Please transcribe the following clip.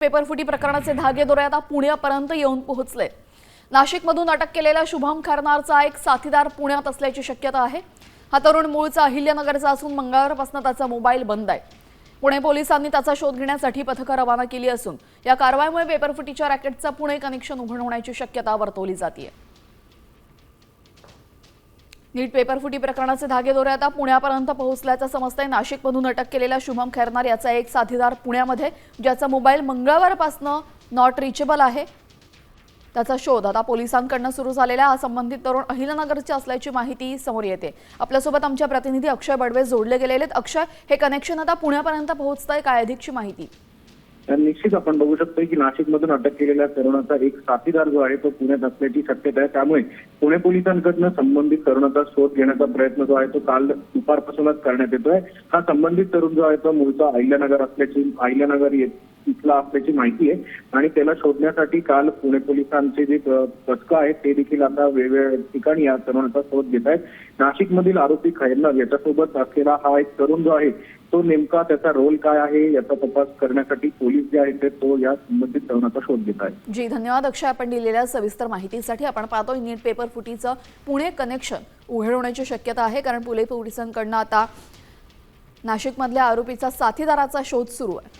पेपरफुटी प्रकरणाचे धागेदोरे आता पुण्यापर्यंत येऊन पोहोचले। नाशिकमधून अटक केलेल्या शुभम खरनारचा एक साथीदार पुण्यात असल्याची शक्यता आहे। हा तरुण मूळचा अहिल्यानगरचा असून मंगळवारपासून त्याचा मोबाईल बंद आहे। पुणे पोलिसांनी त्याचा शोध घेण्यासाठी पथकं रवाना केली असून या कारवाईमुळे पेपरफुटीच्या रॅकेटचा पुणे कनेक्शन उघड होण्याची शक्यता वर्तवली जाते। नीट पेपरफुटी प्रकरणाचे धागेदोरे आता पुण्यापर्यंत पोहोचल्याचं समजतंय। नाशिकमधून अटक केलेला शुभम खरनार याचा एक साथीदार पुण्यामध्ये, ज्याचा मोबाईल मंगळवारपासून नॉट रिचेबल आहे। त्याचा शोध आता पोलिसांकडून सुरू झालेला हा संबंधित तरुण अहिल्यानगरचे असल्याची माहिती समोर येते। आपल्यासोबत आमचे प्रतिनिधी अक्षय बडवे जोडले गेलेले आहेत। अक्षय, हे कनेक्शन आता पुण्यापर्यंत पोहोचतंय, काय अधिकची माहिती? निश्चित आपण बघू शकतो की नाशिकमधून अटक केलेल्या तरुणाचा एक साथीदार जो आहे तो पुण्यात असल्याची शक्यता आहे। त्यामुळे पुणे पोलिसांकडून संबंधित तरुणाचा शोध घेण्याचा प्रयत्न जो आहे तो काल दुपारपासूनच करण्यात येतोय। हा संबंधित तरुण जो आहे तो मूळचा अहिल्यानगर इथला असल्याची माहिती आहे आणि त्याला शोधण्यासाठी काल पुणे पोलिसांचे जे पथकं आहेत ते देखील आता वेगवेगळ्या ठिकाणी या तरुणाचा शोध घेत आहेत। नाशिकमधील आरोपी खैरनार याच्यासोबत असलेला हा एक तरुण जो आहे तो नेमका त्याचा रोल काय आहे याचा तपास करण्यासाठी पोलीस जे आहेत तो या संबंधित तरुणाचा शोध घेत आहेत। जी, धन्यवाद अक्षय, आपण दिलेल्या सविस्तर माहितीसाठी। आपण पाहतोय नीट पेपरफुटीचं पुणे कनेक्शन उघड होण्याची शक्यता आहे, कारण पुणे पोलिसांकडून आता नाशिकमधल्या आरोपीचा साथीदाराचा शोध सुरू आहे।